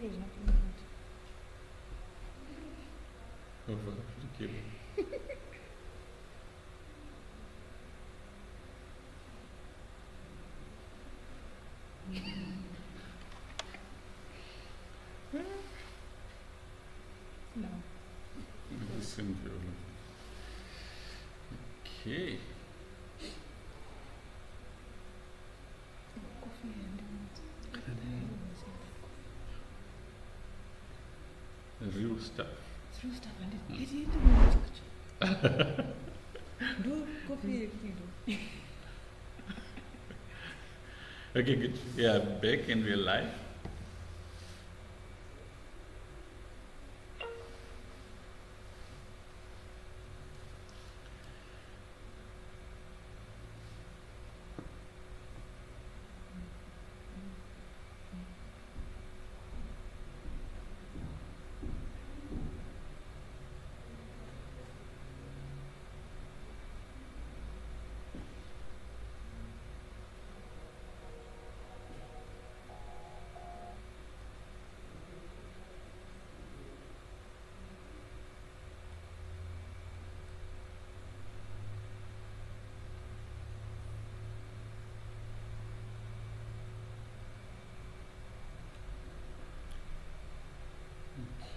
Curro is not coming out. Over the cable. No. Listen to okay. Coffee and Real stuff. through stuff and it didn't do coffee do. Okay, good. We are back in real life.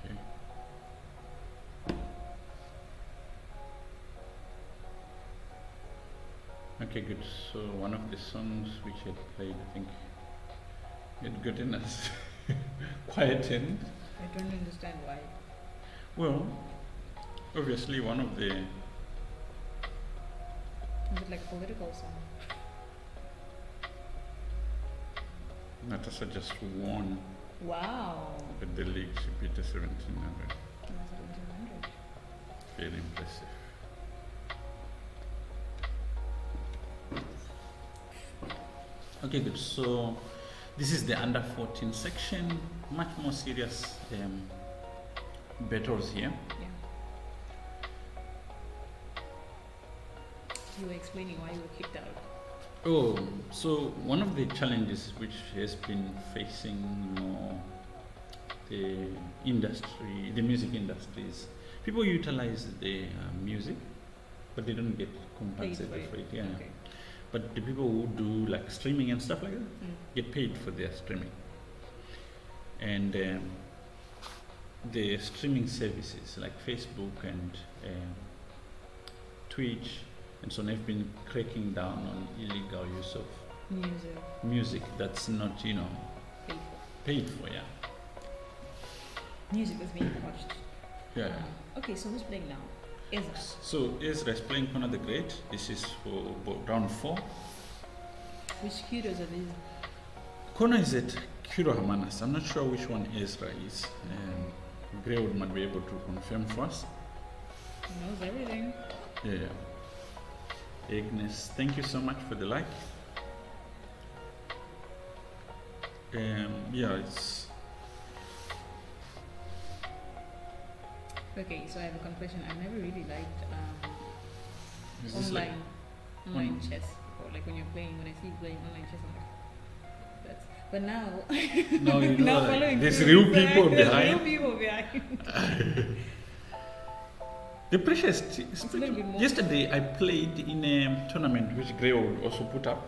Okay. Okay, good. So one of the songs which I played, I think, had gotten us quietened. I don't understand why. Well, obviously one of the Is it like political song? Natasha just won Wow. at the league. She beat the 1700. That's 1700. Very impressive. Okay, good. So this is the under 14 section. Much more serious battles here. Yeah. You were explaining why you were kicked out. Oh, so one of the challenges which has been facing, the industry, the music industry, is people utilize the music, but they don't get compensated for it. Yeah. Okay. But the people who do like streaming and stuff like that get paid for their streaming. And the streaming services like Facebook and Twitch and so on have been cracking down on illegal use of music that's not, paid for. paid for, yeah. Music is being watched. Yeah. Okay, so who's playing now? Ezra. So Ezra is playing Connor the Great. This is for round 4. Which kudos are these? Connor is at Curro Hamanas. I'm not sure which one Ezra is. Greywood might be able to confirm for us. He knows everything. Yeah. Agnes, thank you so much for the like. Yeah, it's Okay, so I have a confession. I never really liked is this like online chess, or like when you're playing. When I see you playing online chess, I'm like, that's. But now, now you know now like, following there's through, real people there's behind. real people behind. The pressure is It's a little bit more. yesterday I played in a tournament which Greywood also put up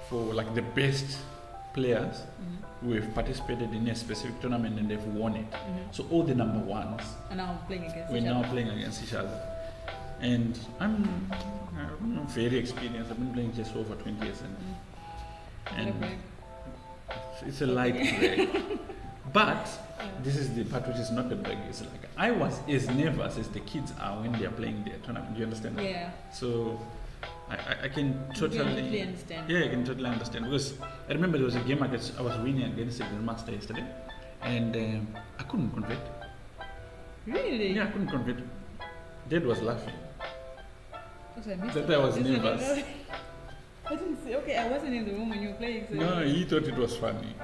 for like the best players who have participated in a specific tournament and they've won it. So all the number ones And now I'm playing against we're each now other. playing against each other. And I'm very experienced. I've been playing chess for over 20 years and it's a light play. But this is the part which is not the brag. It's like I was as nervous as the kids are when they are playing their tournament. Do you understand? Yeah. So I can totally understand. Yeah, I can totally understand because I remember there was a game I was winning against a grandmaster yesterday, and I couldn't convert. Really? Yeah, I couldn't convert. Dad was laughing. Also, I missed That it. I was Is it nervous. like- I didn't see. Okay, I wasn't in the room when you were playing. So No, he thought it was funny.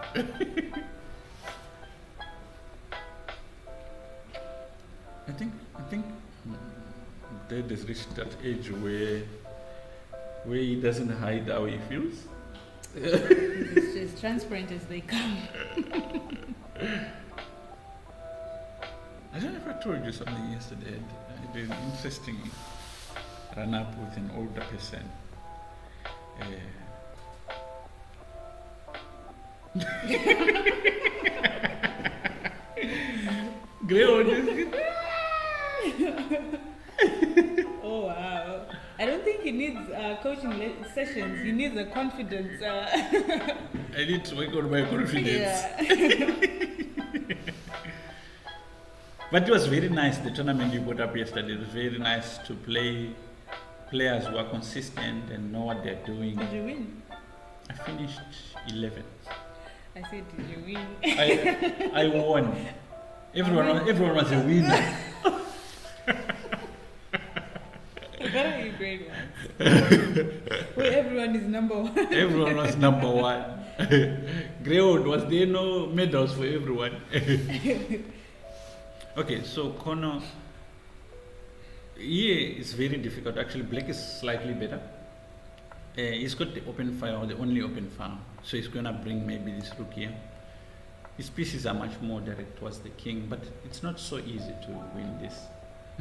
I think Dad has reached that age where he doesn't hide how he feels. it's as transparent as they come. I don't know if I told you something yesterday. I did an interesting run up with an older person. Grey. Oh wow! I don't think he needs coaching sessions. He needs a confidence. I need to work on my confidence. Yeah. But it was very nice, the tournament you put up yesterday. It was very nice to play players who are consistent and know what they're doing. Did you win? I finished 11th. I said, did you win? I won. Everyone was a winner. Better you grade one. Where everyone is number one. Everyone was number one. Greywood, was there no medals for everyone? Okay, so Connor, here is very difficult. Actually, Black is slightly better. He's got the open fire, or the only open fire. So he's going to bring maybe this rook here. His pieces are much more direct towards the king, but it's not so easy to win this.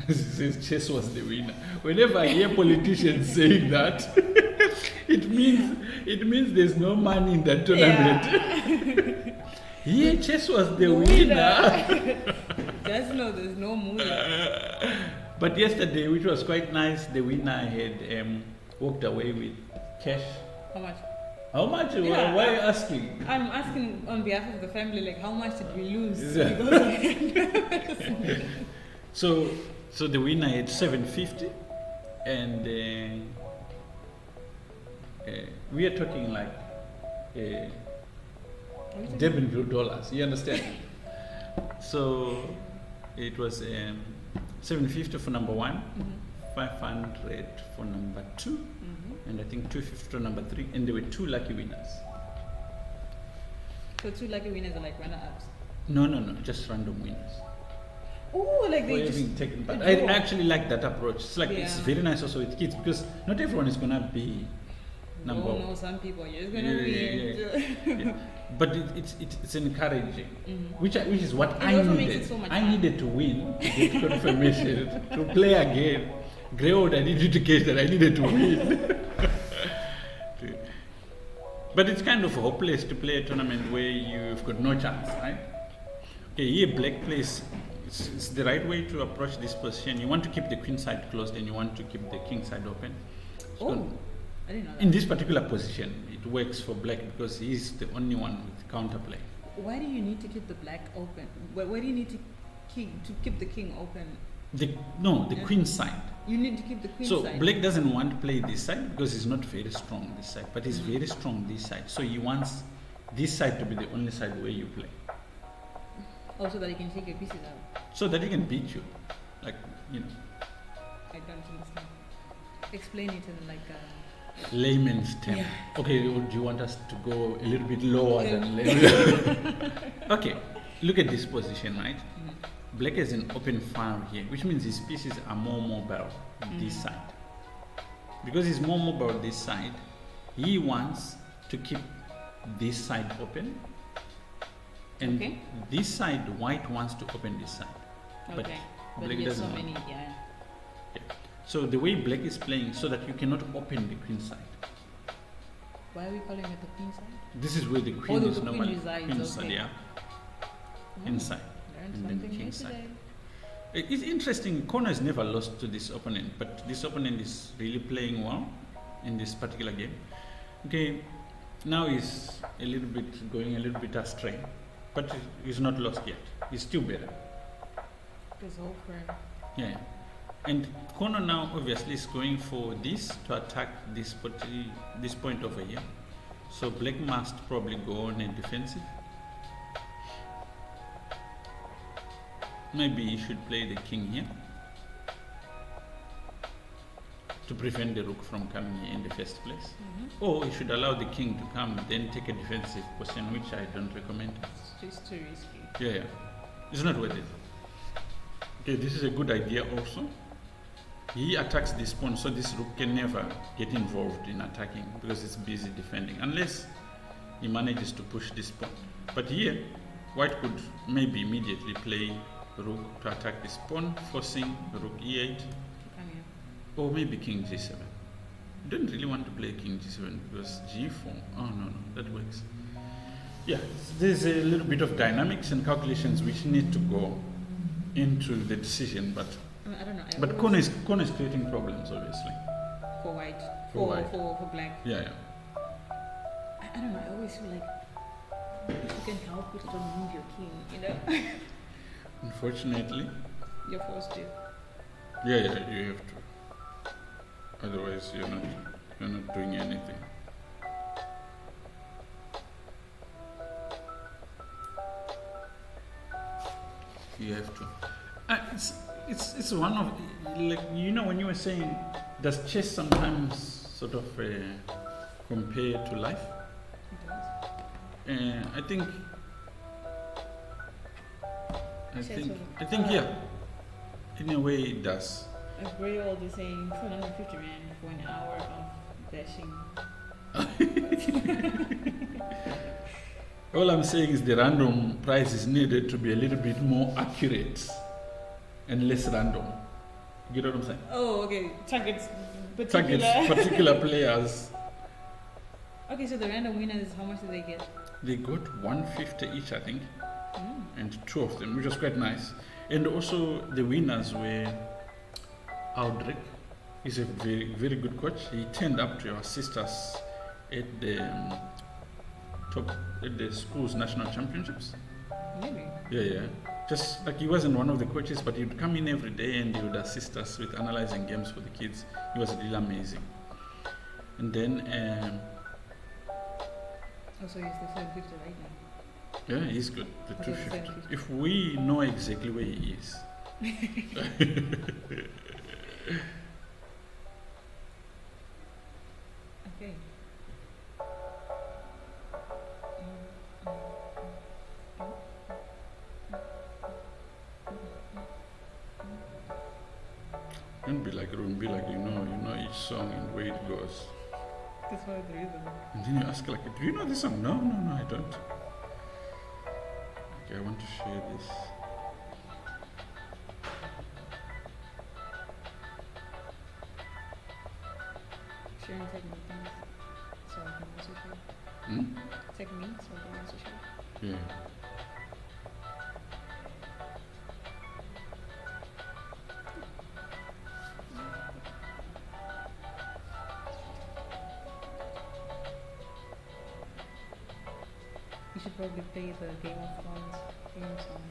Since chess was the winner. Whenever I hear politicians saying that, it means there's no money in that tournament. Yeah, chess was the winner. Just know there's no moolah. But yesterday, which was quite nice, the winner had walked away with cash. How much? How much? Yeah, why are you asking? I'm asking on behalf of the family, like, how much did we lose? So the winner had 750, and we are talking like Devonville dollars. You understand? So it was 750 for number one, 500 for number two, and I think 250 for number three, and there were 2 lucky winners. So 2 lucky winners are like runner-ups? No, just random winners. Oh, like they just just taken. But I actually like that approach. It's like it's very nice also with kids, because not everyone is gonna be number. Oh no, some people are just gonna be. But it's encouraging, which is what I also needed. makes it so much I fun. needed to win to get confirmation to play again. Greywood, I needed to get that. I needed to win. But it's kind of hopeless to play a tournament where you've got no chance, right? Okay, here Black plays. It's the right way to approach this position. You want to keep the queen side closed and you want to keep the king side open. So I didn't know that. in this particular position, it works for Black because he's the only one with counterplay. Why do you need to keep the black open? Why do you need to keep the king open? The queen side. You need to keep the queen So side. Black doesn't want to play this side because he's not very strong this side, but he's very strong this side. So he wants this side to be the only side where you play. Also that he can take your pieces out. So that he can beat you. Like, I don't understand. Explain it in like layman's term. Yeah. Okay, do you want us to go a little bit lower than layman? Okay, look at this position, right? Black has an open file here, which means his pieces are more mobile this side. Because he's more mobile this side, he wants to keep this side open. And this side, white wants to open this side. But Black doesn't so want. many, So the way Black is playing, so that you cannot open the queen side. Why are we calling it the queen side? This is where the queen is queen normally. resides, Queen side, yeah. Inside. And then the king side. It's interesting, Connor has never lost to this opponent, but this opponent is really playing well in this particular game. Okay, now he's going a little bit astray, but he's not lost yet. He's still better. His whole friend. Yeah. And Connor now obviously is going for this to attack this point over here. So Black must probably go on a defensive. Maybe he should play the king here to prevent the rook from coming here in the first place. Or he should allow the king to come, then take a defensive position, which I don't recommend. It's just too risky. Yeah. It's not worth it. Okay, this is a good idea also. He attacks this pawn, so this rook can never get involved in attacking because it's busy defending, unless he manages to push this pawn. But here, white could maybe immediately play rook to attack this pawn, forcing rook e8, Come here. or maybe king g7. Don't really want to play king g7 because g4. Oh no, that works. Yeah, there's a little bit of dynamics and calculations which need to go into the decision, but I don't know. but Kono is creating problems, obviously. For white. For white. For black. Yeah. I don't know. I always feel like if you can help it, don't move your king. You know. Unfortunately. You're forced to. Yeah, you have to. Otherwise, you're not doing anything. You have to. It's one of, like, when you were saying, does chess sometimes sort of compare to life? It does. I think yeah, in a way it does. Like very old is saying 250 rand for an hour of dashing. All I'm saying is the random price is needed to be a little bit more accurate and less random. You get what I'm saying? Oh, okay. Targets particular players. Okay, so the random winners, how much do they get? They got 150 each, I think, and two of them, which was quite nice. And also the winners were Aldrich. He's a very, very good coach. He turned up to assist us at the school's national championships. Maybe. Yeah. Just like he wasn't one of the coaches, but he'd come in every day and he would assist us with analyzing games for the kids. He was really amazing. And then, also, he's the 750 right now. yeah, he's good. The Okay, 250. 750. If we know exactly where he is. Okay. Don't be like Room, be like, you know each song and where it goes. That's one of the reasons. And then you ask like, do you know this song? No, I don't. Okay, I want to share this. Sharing technique things. So I can also share. Hmm? Technique, so I can also share. Yeah. You should probably play the Game of Thrones theme song.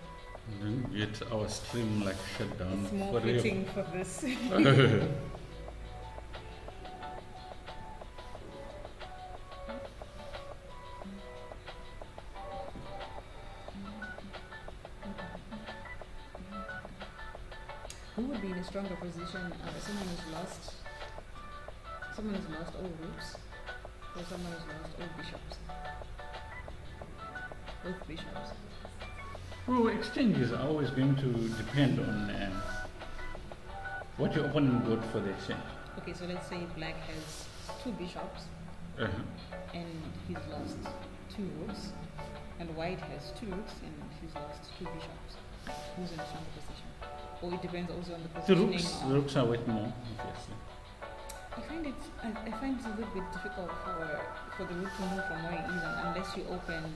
And then yet our stream like shut down It's more forever. fitting for this. Who would be in a stronger position? Someone who's lost all rooks, or someone who's lost all bishops. Both bishops. Well, exchanges are always going to depend on what your opponent got for the exchange. Okay, so let's say black has two bishops and he's lost two rooks, and white has two rooks and he's lost two bishops. Who's in a stronger position? Or it depends also on the The positioning. rooks are worth more, obviously. I find it a little bit difficult for the rook to move from where he is unless you open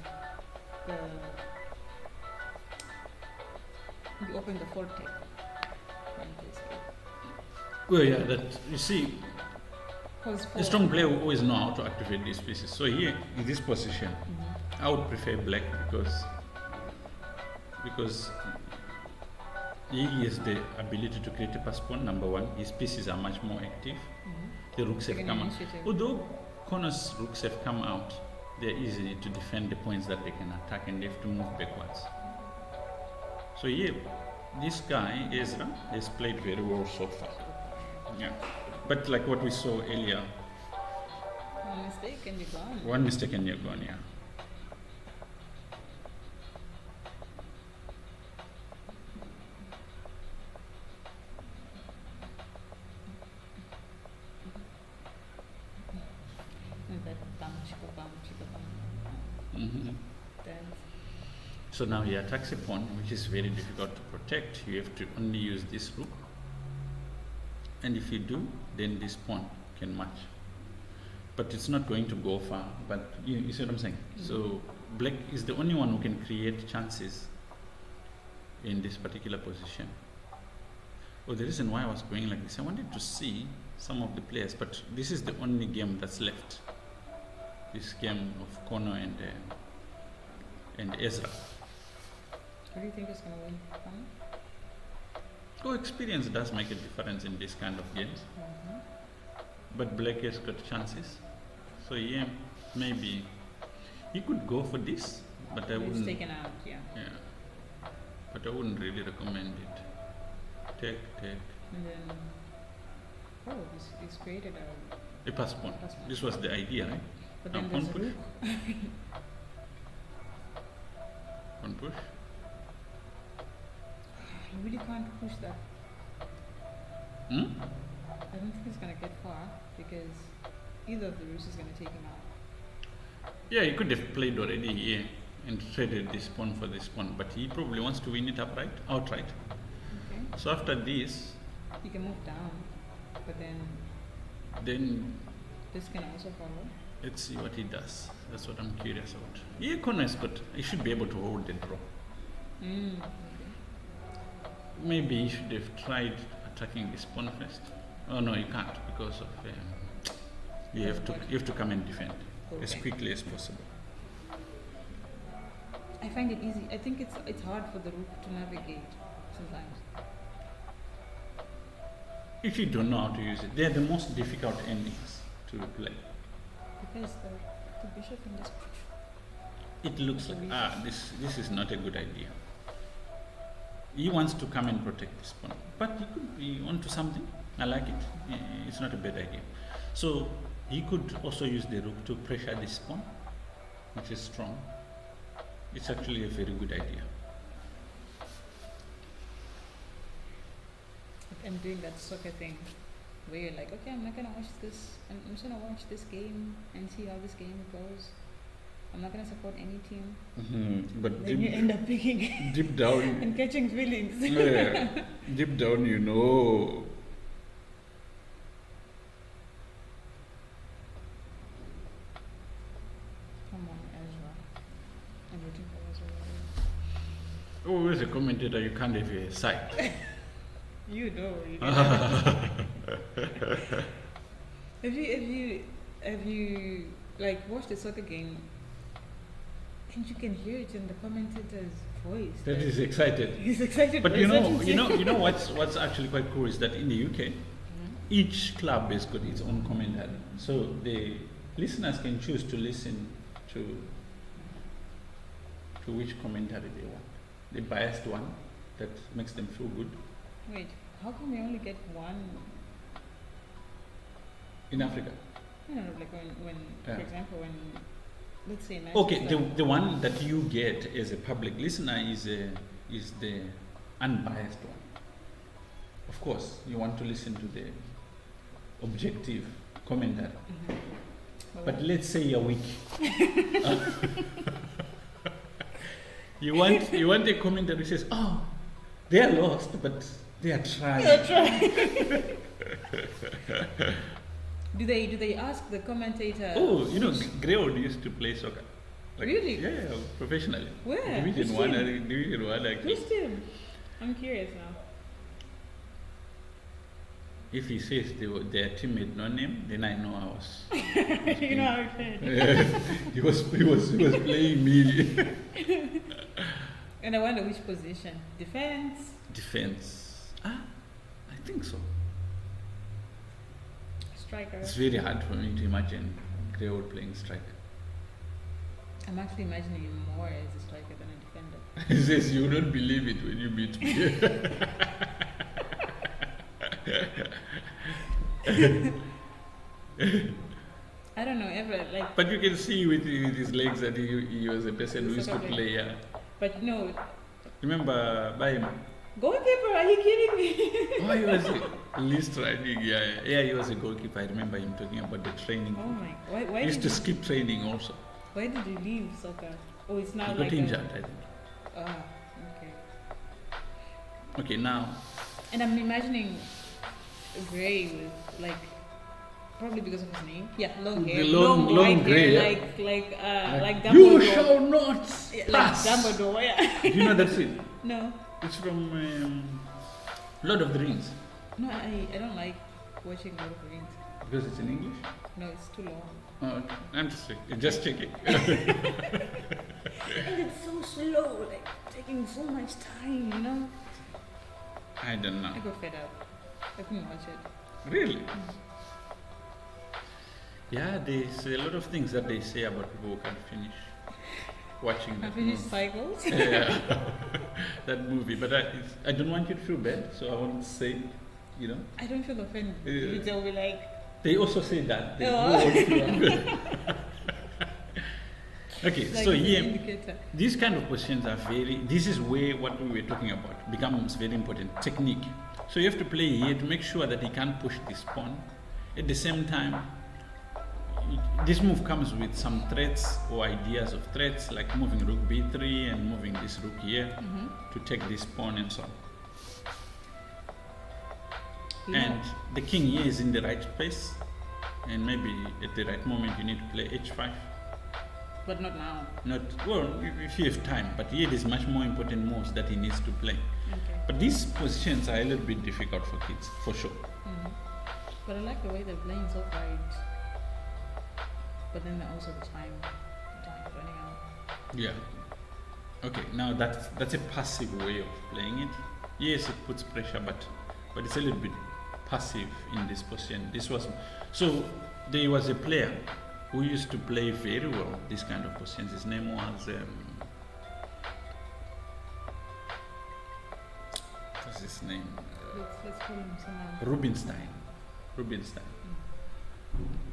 the forte. Well, yeah, that you see, A a strong player will always know how to activate these pieces. So here, in this position, I would prefer black because he has the ability to create a pass pawn. Number one, his pieces are much more active. The rooks have come out. Although Connor's rooks have come out, they're easy to defend the points that they can attack, and they have to move backwards. So here, this guy Ezra has played very well so far. Yeah, but like what we saw earlier, One mistake and you're gone. one mistake and you're gone. Yeah. And that bum, chicka bum, chicka bum. hmm Dance. So now he attacks a pawn, which is very difficult to protect. You have to only use this rook. And if you do, then this pawn can match. But it's not going to go far. But you see what I'm saying? So black is the only one who can create chances in this particular position. Oh, the reason why I was going like this, I wanted to see some of the players, but this is the only game that's left. This game of Kono and Ezra. Who do you think is going to win? Oh, experience does make a difference in this kind of games. But black has got chances. So yeah, maybe he could go for this, but I wouldn't. It's taken out, yeah. But I wouldn't really recommend it. Take. And then, he's created a pass pawn. This was the idea, right? But then there's rook. On push. You really can't push that. I don't think it's going to get far because either of the rooks is going to take him out. Yeah, he could have played already here and traded this pawn for this pawn, but he probably wants to win it outright. Okay. So after this, you can move down, but then this can also follow. Let's see what he does. That's what I'm curious about. Yeah, Kono is good. He should be able to hold the draw. Okay. Maybe he should have tried attacking this pawn first. Oh no, you can't because of you have to come and defend as quickly as possible. I find it easy. I think it's hard for the rook to navigate sometimes. If you don't know how to use it, they are the most difficult endings to play. Because the bishop in this. It looks like this is not a good idea. He wants to come and protect this pawn, but he could be onto something. I like it. It's not a bad idea. So he could also use the rook to pressure this pawn, which is strong. It's actually a very good idea. I'm doing that soccer thing where you're like, okay, I'm not gonna watch this. I'm just gonna watch this game and see how this game goes. I'm not gonna support any team. But then you end up picking deep down and catching feelings. Yeah, deep down, you know. Come on, Ezra. I'm rooting for Ezra. Oh, as a commentator, you can't have a side. You know. Have you like watched a soccer game and you can hear it in the commentator's voice? That is excited. He's excited. But you know what's actually quite cool is that in the UK, each club has got its own commentary. So the listeners can choose to listen to which commentary they want. The biased one that makes them feel good. Wait, how come we only get one? In Africa? No, like when for example, when, let's say okay, the one that you get as a public listener is the unbiased one. Of course, you want to listen to the objective commentary. But let's say you're weak. You want a commentary that says, "Oh, they are lost, but they are trying." Do they ask the commentator? Oh, Greywood used to play soccer. Really? Yeah, professionally. Where? Division 1, actually. Which team? I'm curious now. If he says their team had no name, then I know I was. You know how it went. Yeah, he was playing me. And I wonder which position. Defense. I think so. Striker. It's very hard for me to imagine Greywood playing striker. I'm actually imagining him more as a striker than a defender. He says you don't believe it when you meet me. I don't know, ever like. But you can see with his legs that he was a person who used to play. Yeah. But no. Remember by him. Goalkeeper? Are you kidding me? Oh, he was least running. Yeah. He was a goalkeeper. I remember him talking about the training. Oh my! Why he used to skip training also. Why did you leave soccer? Oh, it's now he got injured, I think. Ah, okay. Okay, now. And I'm imagining Grey with like, probably because of his name. Yeah, long hair, The long white grey, hair, yeah. like You Dumbledore. shall not Yeah, like pass. Dumbledore. Yeah. Do you know that scene? No, It's from Lord of the Rings. no, I don't like watching Lord of the Rings. Because it's in English? No, it's too long. Oh, I'm just checking. And it's so slow, like taking so much time, you know. I don't know. I got fed up. I couldn't watch it. Really? Yeah, there's a lot of things that they say about people who can't finish watching I that finished movie. cycles. Yeah, that movie. But I don't want you to feel bad, so I won't say it, you know. I don't feel offended. Yeah. They'll be like, They also say that. They Oh. won't feel bad. Okay, like so it's an here, indicator. these kind of positions are this is where what we were talking about becomes very important, technique. So you have to play here to make sure that he can't push this pawn. At the same time, this move comes with some threats or ideas of threats, like moving rook b3 and moving this rook here to take this pawn and so on. Yeah. And the king here is in the right place, and maybe at the right moment you need to play h5. But not now. Not well, if you have time, but here there's much more important moves that he needs to play. Okay. But these positions are a little bit difficult for kids, for sure. But I like the way they're playing so wide. But then also the time is running out. Yeah. Okay. Now that's a passive way of playing it. Yes, it puts pressure, but it's a little bit passive in this position. So there was a player who used to play very well this kind of positions. His name was what's his name? Let's call him someone. Rubinstein.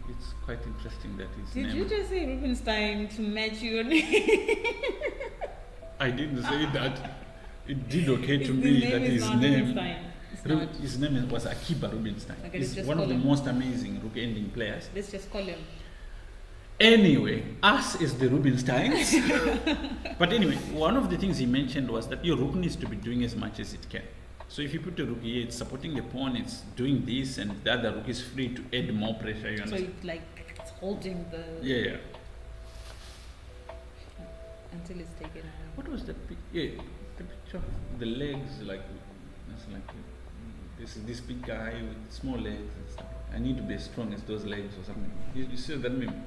It's quite interesting that his Did name. you just say Rubinstein to match your name? I didn't say that. It did occur to His me name that is his not name. Rubinstein. It's not. His name was Akiba Rubinstein. Okay, He's just one of call the him. most amazing rook ending players. Let's just call him. Anyway, us is the Rubinsteins. But anyway, one of the things he mentioned was that your rook needs to be doing as much as it can. So if you put a rook here, it's supporting the pawn, it's doing this, and the other rook is free to add more pressure. You So understand? it's holding the Yeah. until it's taken away. What was that? Yeah, the picture of the legs, like it's like this big guy with small legs and stuff. I need to be as strong as those legs or something. You see that meme?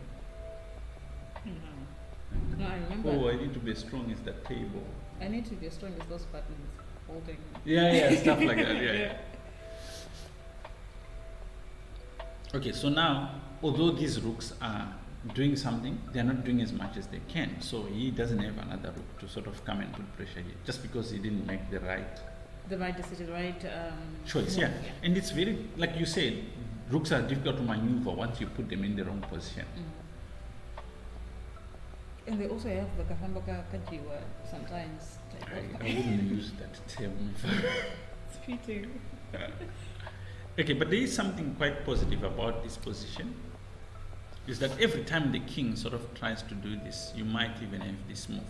No, I remember. Oh, I need to be as strong as that table. I need to be as strong as those buttons holding. Yeah, stuff like that. Yeah. Okay, so now, although these rooks are doing something, they are not doing as much as they can. So he doesn't have another rook to sort of come and put pressure here, just because he didn't make the right decision, right? choice. move, Yeah, and it's very, like you said, rooks are difficult to maneuver once you put them in the wrong position. And they also have the kahambaka kajiwa sometimes. I wouldn't use that term. It's fitting. Okay, but there is something quite positive about this position, is that every time the king sort of tries to do this, you might even have this move.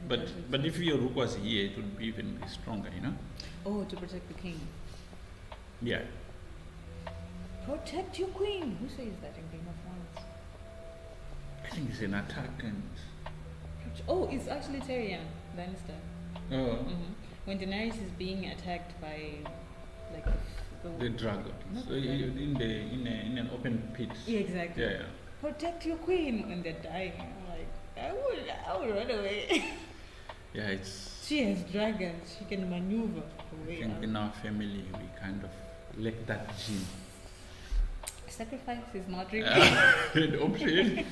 But if your rook was here, it would be even be stronger, you know? Oh, to protect the king. Yeah. Protect your queen. Who says that in Game of Thrones? I think it's an attack and... Oh, it's actually Tyrion Lannister. Oh, When Daenerys is being attacked by, like, the dragon. Not So the dragon. in an open pit. Yeah, exactly. Yeah. Protect your queen, and they're dying. I'm like, I would run away. Yeah, it's... She has dragons. She can maneuver I away. think in our family, we kind of lack that gene. Sacrifice is not required. An option.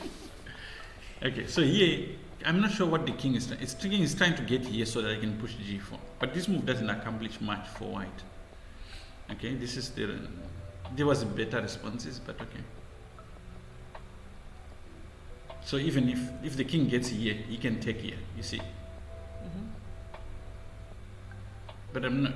Okay, so here, I'm not sure what the king is trying. It's king is trying to get here so that I can push g4. But this move doesn't accomplish much for white. Okay, this is there was better responses, but okay. So even if the king gets here, he can take here, you see. But I'm not,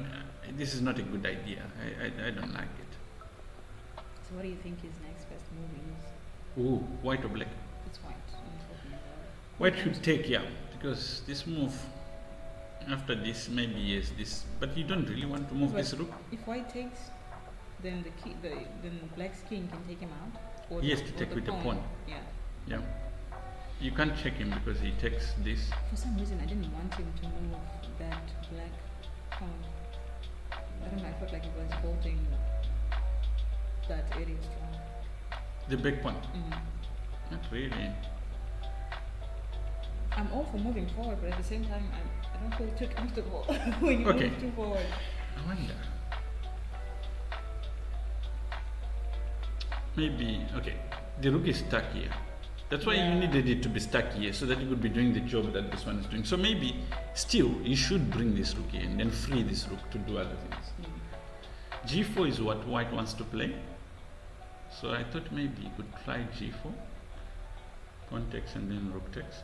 this is not a good idea. I don't like it. So what do you think his next best move is? Ooh, white or black? It's white. I'm talking about. White should take, yeah, because this move, after this, maybe yes, this, but you don't really want to move this rook. If white takes, then then black's king can take him out. Or He has to take with the pawn. Yeah. Yeah. You can't check him because he takes this. For some reason, I didn't want him to move that black pawn. I don't know. I felt like it was bolting that area strong. The back pawn. Mm-hmm. Not really. I'm all for moving forward, but at the same time, I don't feel too comfortable when you move too forward. I wonder. Maybe, okay, the rook is stuck here. That's why you needed it to be stuck here, so that you could be doing the job that this one is doing. So maybe, still, you should bring this rook here and then free this rook to do other things. G4 is what white wants to play. So I thought maybe you could try G4. Pawn takes and then rook takes.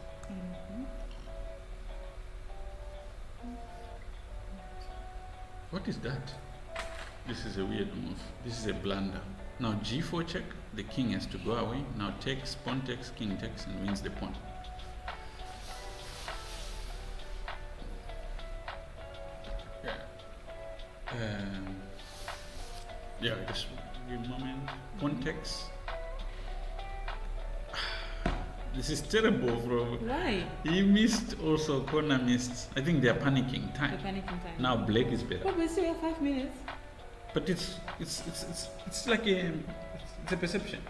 What is that? This is a weird move. This is a blunder. Now G4 check, the king has to go away. Now takes, pawn takes, king takes, and wins the pawn. Yeah, just give a moment. Pawn takes. This is terrible, bro. Why? He missed also, corner missed. I think they are panicking time. The panicking time. Now black is better. But we still have 5 minutes. But it's like it's a perception.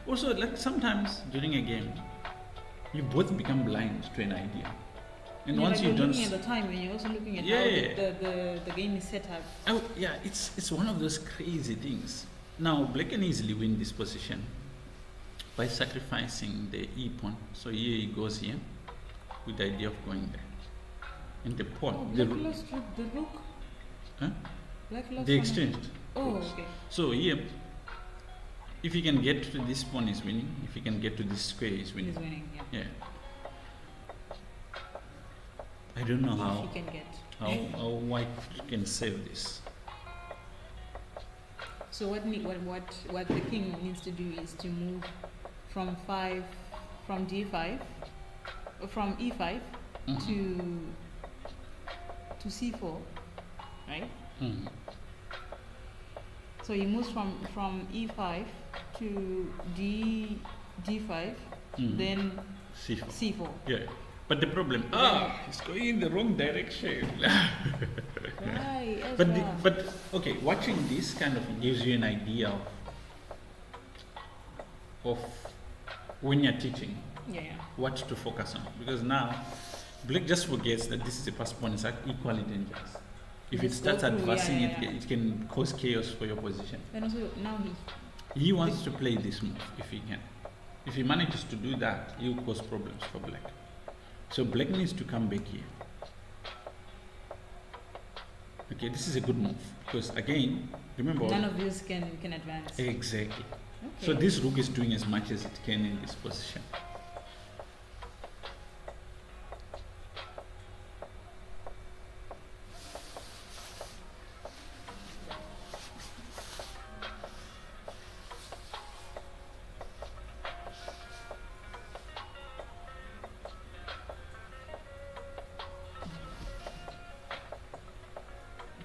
Also, like sometimes during a game, you both become blind to an idea. And once you don't looking at the time, and you're also looking at how the game is set up. Oh yeah, it's one of those crazy things. Now black can easily win this position by sacrificing the e pawn. So here he goes here with the idea of going there. And the pawn, Black lost the rook. Huh? Black lost. They exchanged. Oh, okay. So here, if he can get to this pawn, is winning. If he can get to this square, he's winning. He's winning. Yeah. I don't know If he can get. how white can save this. So what the king needs to do is to move from d5, from e5 to c4, right? Mm-hmm. So he moves from e5 to d5, then C4. c4. Yeah. But the problem, it's going in the wrong direction. Right. But okay, watching this kind of gives you an idea of when you're teaching what to focus on. Because now black just forgets that this is a passed pawn, it's equally dangerous. If it starts advancing, it can cause chaos for your position. And also now he wants to play this move if he can. If he manages to do that, he will cause problems for black. So black needs to come back here. Okay, this is a good move because again, remember, none of these can advance. Exactly. Okay. So this rook is doing as much as it can in this position.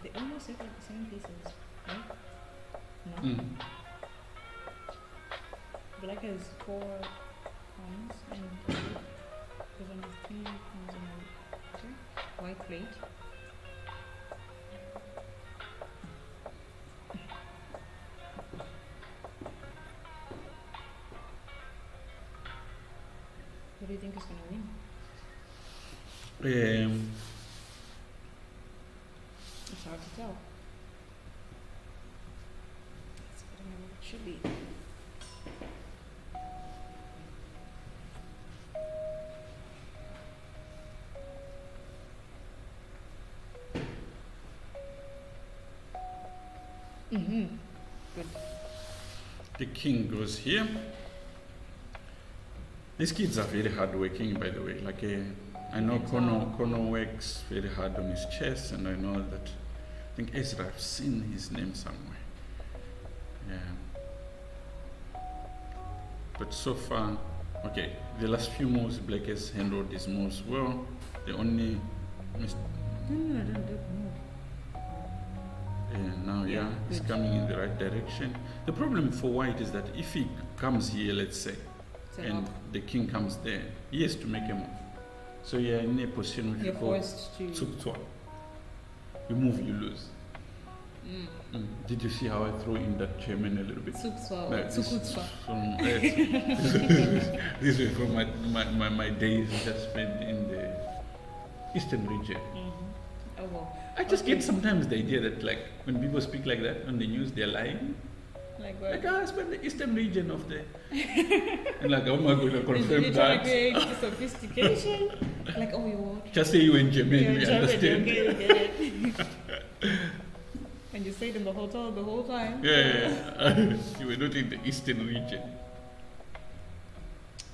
They almost look like the same pieces, right? No? Black has 4 pawns and there's only 3 pawns in the white plate. What do you think is going to win? It's hard to tell. I don't know what it should be. Good. The king goes here. These kids are very hardworking, by the way. Like I know Kono works very hard on his chess, and I know that. I think Ezra, I've seen his name somewhere. Yeah. But so far, Okay, the last few moves, Black has handled these moves well. The only No, don't move. now he's good. coming in the right direction. The problem for White is that if he comes here, let's say, So and the king comes there, he has to make a move. So you're in a position which you're you call forced to. tsuktswa. You move, you lose. Did you see how I throw in that German a little bit? Tsukswa or No, this- tsukutswa. From, this is from my days that I spent in the eastern region. Oh well. I just get sometimes the idea that like when people speak like that on the news, they're lying. Like what? Like I spent the eastern region of the and like, oh my god, I confirm You're trying to that. create sophistication. Like, oh, you're Just say you in German, You're we German, understand. okay, you get it. And you stayed in the hotel the whole time. Yeah. You were not in the eastern region.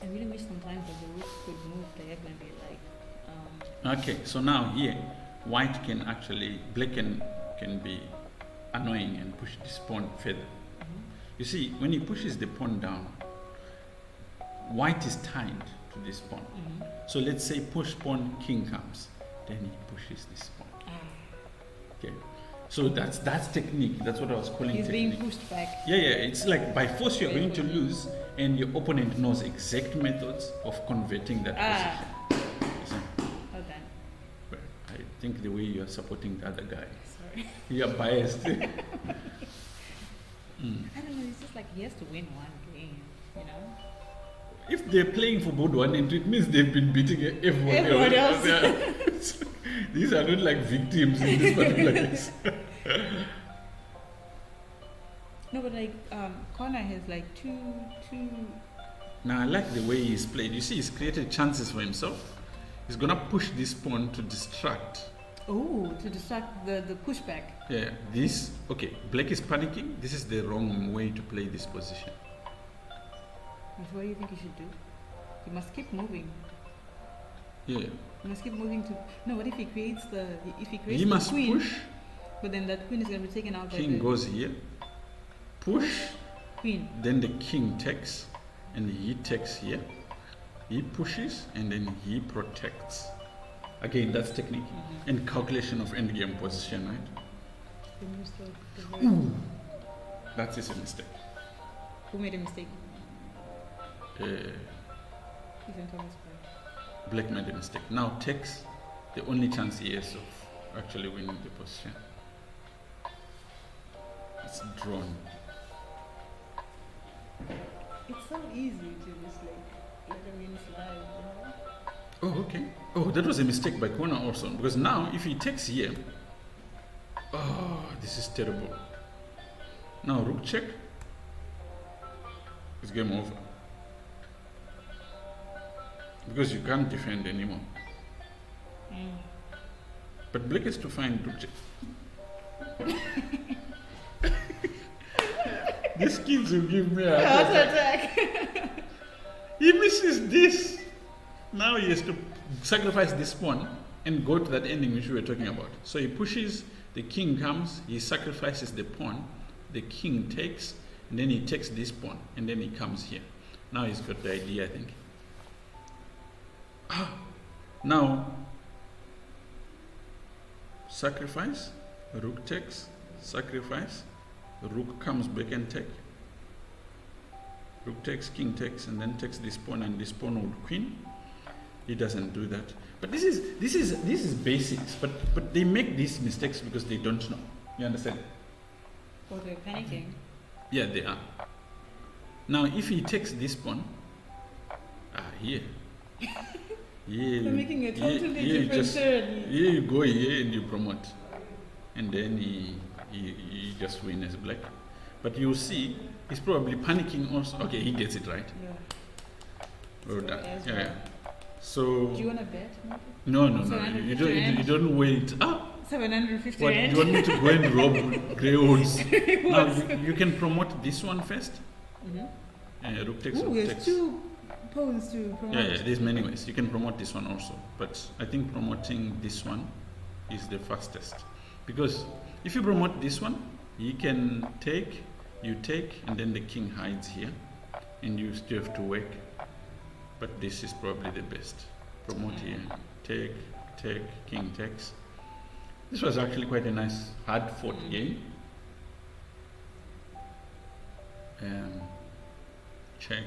I really wish sometimes that the rook could move diagonally, like. Okay, so now here, White can actually, Black can be annoying and push this pawn further. You see, when he pushes the pawn down, White is tied to this pawn. So let's say push pawn, king comes, then he pushes this pawn. Okay, so that's technique. That's what I was calling He's technique. being pushed back. Yeah, it's like by force you're going to lose, and your opponent knows exact methods of converting that position. So, Well done. but I think the way you are supporting the other guy, Sorry. you're biased. I don't know, it's just like he has to win one game, you know? If they're playing for board one entry, it means they've been beating everyone Everyone else. These are not like victims in this particular case. No, but like, Connor has like two. Now I like the way he's played. You see, he's created chances for himself. He's gonna push this pawn to distract. Oh, to distract the pushback. Yeah, this, okay, Black is panicking. This is the wrong way to play this position. What do you think you should do? You must keep moving. Yeah, You must keep moving to. No, what if he creates the he must queen? push. But then that queen is going to be taken out by King the goes here, push, queen. then the king takes, and he takes here. He pushes, and then he protects. Again, that's technique and calculation of endgame position, right? That is a mistake. Who made a mistake? Uh, Isn't Thomas right? Black made a mistake. Now takes the only chance he has of actually winning the position. It's drawn. It's so easy to just like let him in slide, you know? Oh, okay. Oh, that was a mistake by Connor also. Because now, if he takes here, oh, this is terrible. Now, rook check. It's game over. Because you can't defend anymore. But Black has to find rook check. These kids will give me a heart attack. He misses this. Now he has to sacrifice this pawn and go to that ending which we were talking about. So he pushes, the king comes, he sacrifices the pawn, the king takes, and then he takes this pawn, and then he comes here. Now he's got the idea, I think. Now, sacrifice, rook takes, sacrifice, rook comes back and take. Rook takes, king takes, and then takes this pawn, and this pawn would queen. He doesn't do that. But this is basics. But they make these mistakes because they don't know. You understand? Or they're panicking. Yeah, they are. Now, if he takes this pawn, here. They're making a totally different turn. Here you go here and you promote, and then he just win as Black. But you see, he's probably panicking also. Okay, he gets it right. Yeah. Well done. As Yeah. well. Yeah. So Do you want to bet? Maybe? no. You 750 rand. don't wait. 750 What, do rand. you want me to go and rob grey wolves? Now you can promote this one first. Rook takes, Ooh, rook there's takes. 2 pawns to promote. Yeah, there's many ways. You can promote this one also. But I think promoting this one is the fastest. Because if you promote this one, you can take, you take, and then the king hides here. And you still have to work but this is probably the best. Promote here. Take, king takes. This was actually quite a nice, hard-fought game. Check.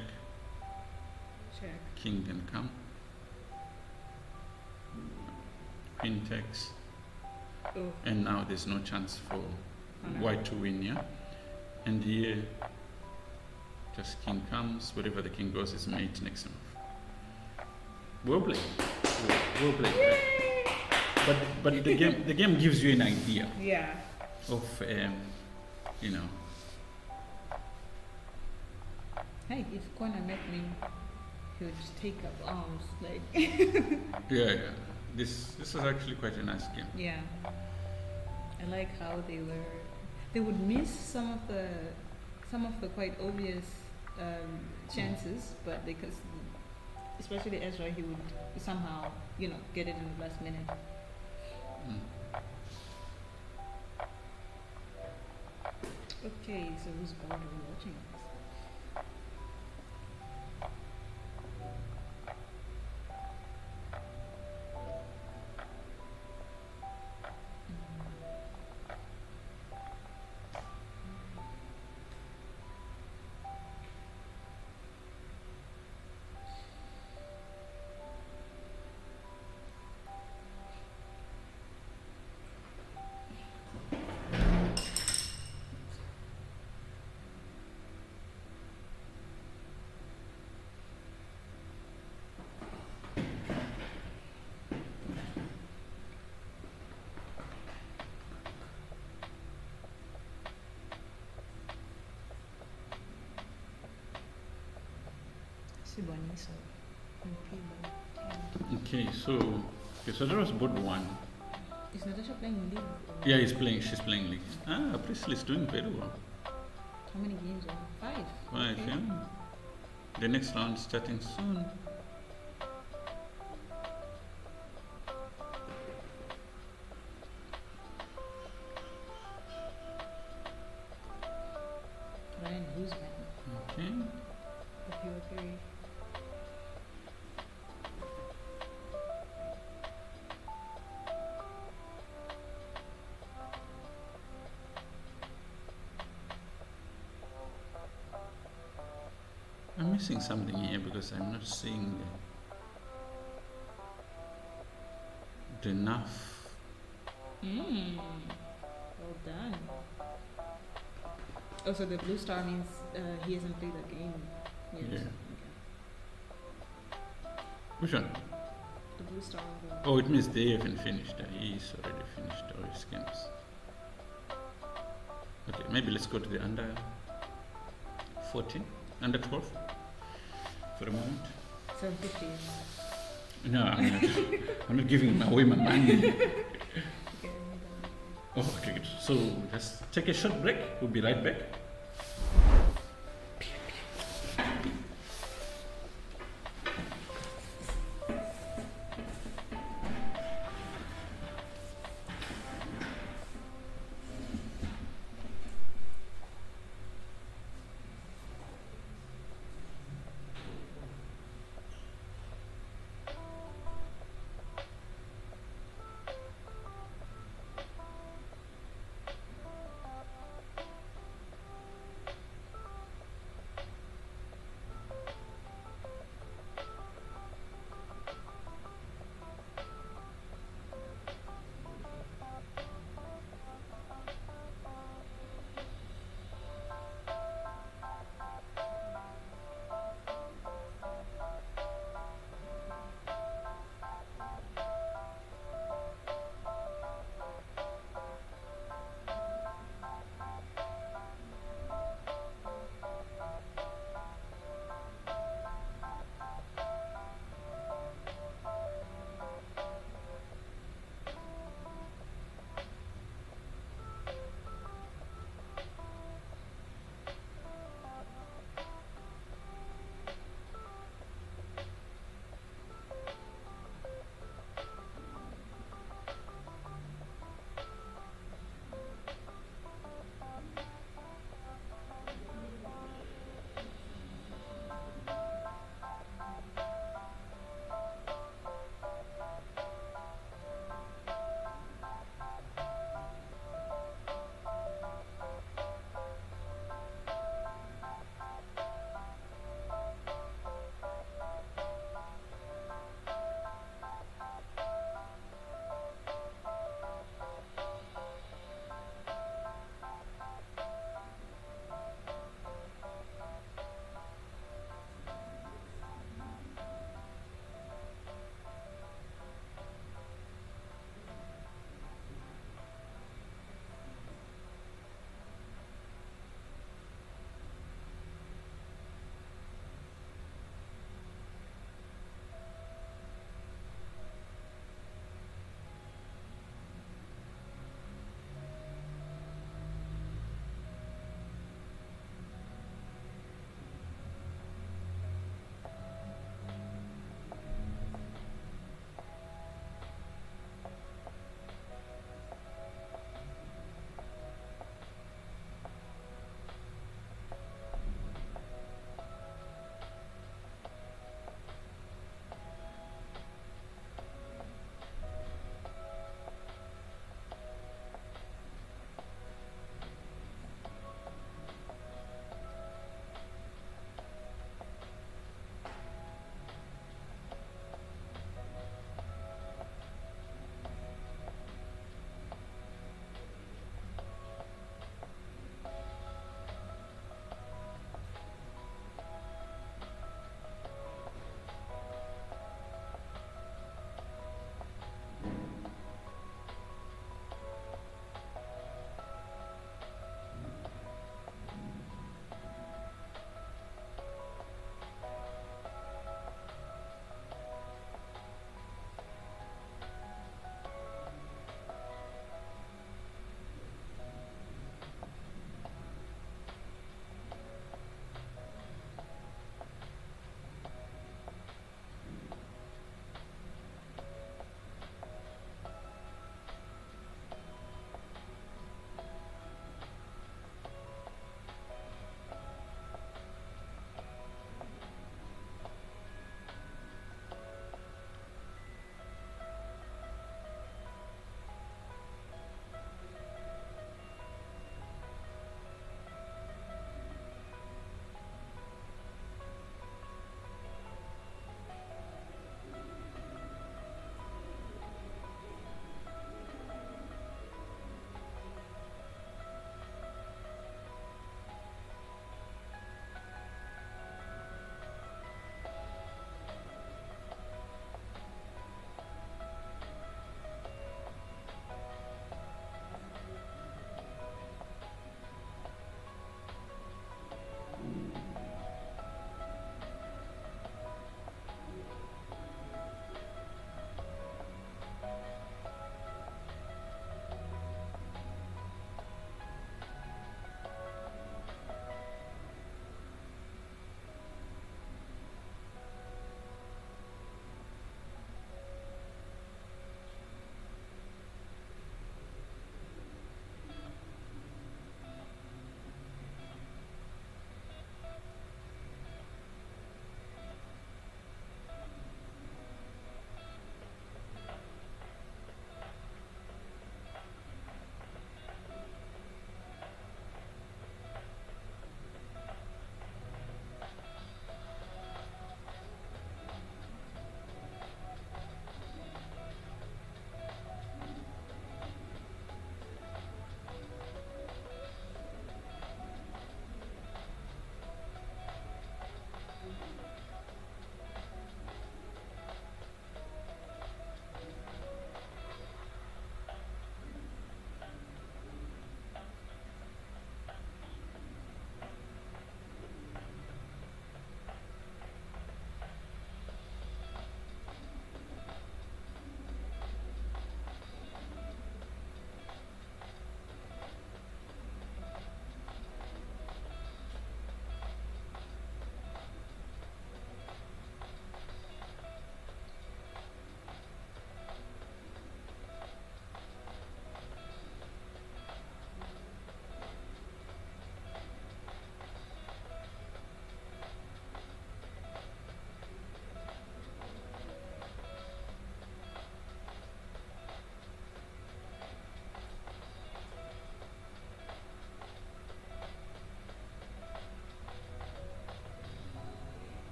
King can come. Queen takes. Oh. And now there's no chance for white to win, yeah? And here, just king comes, wherever the king goes is mate next move. Well played. Well played. But the game gives you an idea of you know. Hey, if corner met me, he would just take up arms like. yeah. This is actually quite a nice game. Yeah. I like how they would miss some of the quite obvious chances, but because especially Ezra, he would somehow get it in the last minute. Okay, so whose board are we watching? Okay, so that was board one. Is Natasha playing league? Yeah, she's playing league. Priestley's doing very well. How many games are 5? 5, okay. Yeah. The next round is starting soon. Ryan Guzman. Okay. Okay. I'm missing something here because I'm not seeing the enough. Well done. Also, the blue star means he hasn't played a game yet. Yeah. Okay. Which one? The blue star. Oh, it means they haven't finished. He's already finished all his games. Okay, maybe let's go to the under 14, under 12 for a moment. 750. No, I'm not giving away my money. Okay, Oh, okay, good. So let's take a short break. We'll be right back.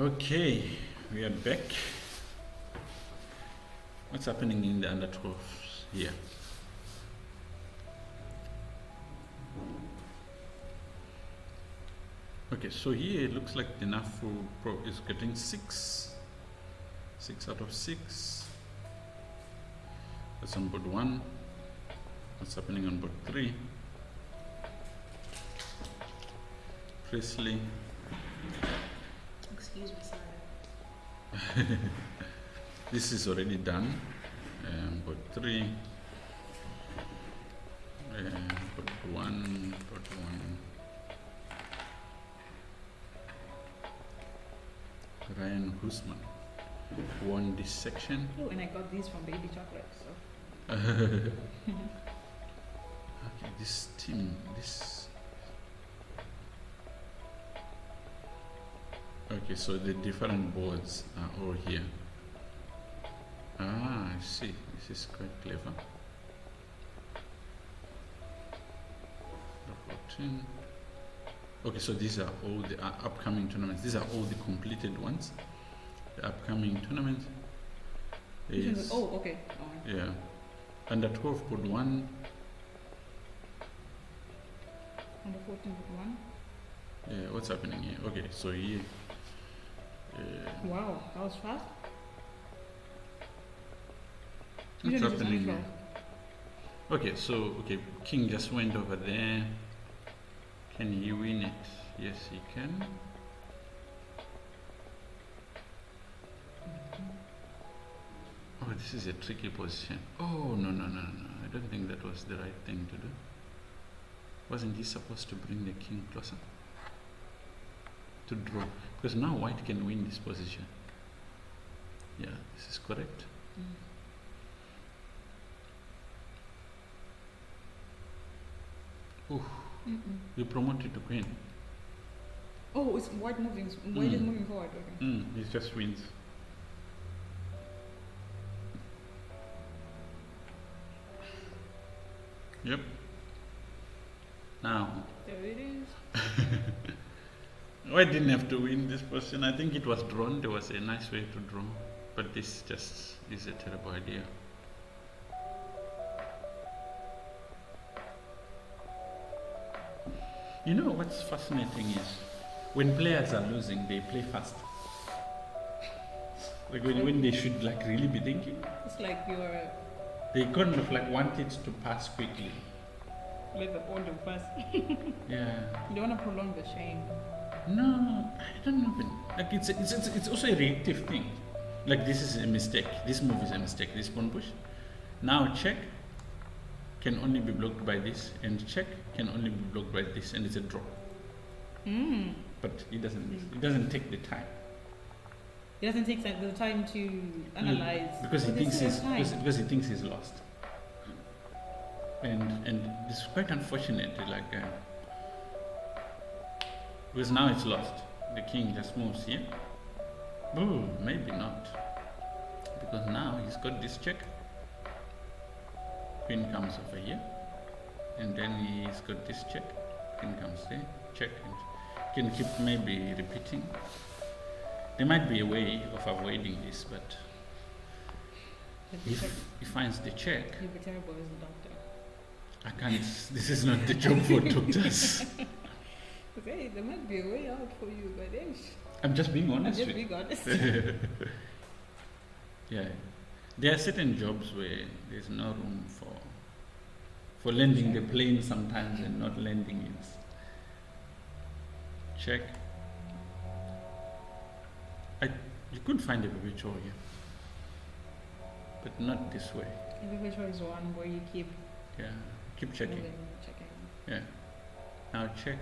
Okay, we are back. What's happening in the under 12s here? Okay, so here it looks like the Nafu Pro is getting 6 out of 6. That's on board 1. What's happening on board 3? Presley. Excuse me, sorry. This is already done. Board 3. Board 1. Board 1. Ryan Husman won this section. Oh, and I got these from Baby Chocolate, so. Okay, this team, this. Okay, so the different boards are all here. Ah, I see. This is quite clever. The 14. Okay, so these are all the upcoming tournaments. These are all the completed ones. The upcoming tournament is... Oh, okay. Oh. Yeah. Under 12 board 1. Under 14 board 1. Yeah, what's happening here? Okay, so here... wow, that was fast. What's happening here? Okay, so, okay, King just went over there. Can he win it? Yes, he can. Oh, this is a tricky position. Oh, no. I don't think that was the right thing to do. Wasn't he supposed to bring the king closer? To draw. Because now white can win this position. Yeah, this is correct. Ooh. You promoted to queen. Oh, it's white moving. White is moving forward. Okay. He just wins. Yep. Now. There it is. White didn't have to win this position. I think it was drawn. There was a nice way to draw. But this just is a terrible idea. You know what's fascinating is when players are losing, they play fast. Like when they should like really be thinking. It's like you're. They kind of like want it to pass quickly. Let the ball pass. Yeah. You don't want to prolong the shame. No, I don't know. Like it's also a reactive thing. Like this is a mistake. This move is a mistake. This pawn push. Now check can only be blocked by this, and check can only be blocked by this, and it's a draw. But it doesn't take the time. He doesn't take the time to analyze. Because he thinks he's lost. And it's quite unfortunate, like because now it's lost. The king just moves here. Oh, maybe not. Because now he's got this check. Queen comes over here, and then he's got this check. Queen comes there, check, and can keep maybe repeating. There might be a way of avoiding this, but if he finds the check, you'll be terrible as a doctor. I can't. This is not the job for doctors. Okay, there might be a way out for you, but I'm just being honest. Yeah. There are certain jobs where there's no room for landing the plane sometimes and not landing it. Check. You could find a perpetual here, but not this way. A perpetual is one where you keep. Yeah, keep checking. Checking. Yeah. Now check.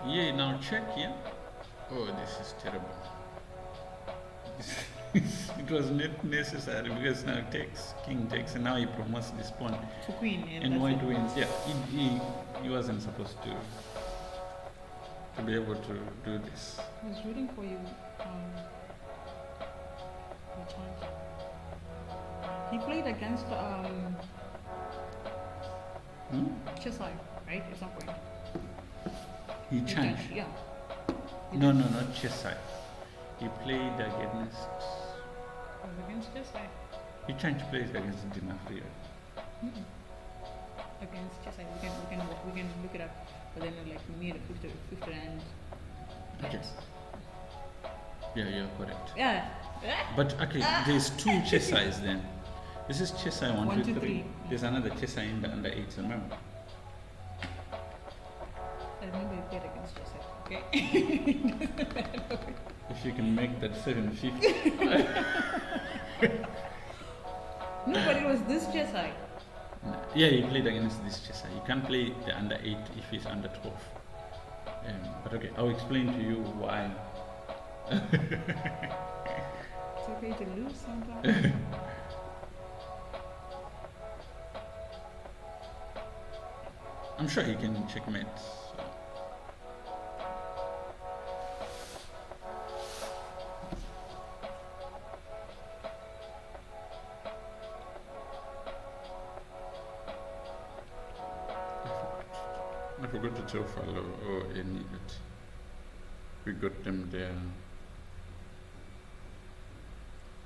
Yeah, now check, yeah. Oh, this is terrible. It was not necessary because now king takes, and now he promotes this pawn. To queen. And white wins. Yeah, he wasn't supposed to be able to do this. I was rooting for you. He played against Cheshire, right? At some point. He changed. Yeah. No, not Cheshire. He played against. It was against Cheshire. He changed plays against Dinafrio. Against Cheshire, we can look it up. But then like we need a 50 rand. Okay. Yeah, you're correct. Yeah. But okay, there's two Cheshires then. This is Cheshire 1, 2, 3. There's another Cheshire in the under 8s, remember? I remember you played against Cheshire. Okay. If you can make that 750. No, but it was this Cheshire. Yeah, he played against this Cheshire. You can't play the under 8 if he's under 12. But okay, I'll explain to you why. It's okay to lose sometimes. I'm sure he can checkmate. So. I forgot to tell Fallo or any that we got them there.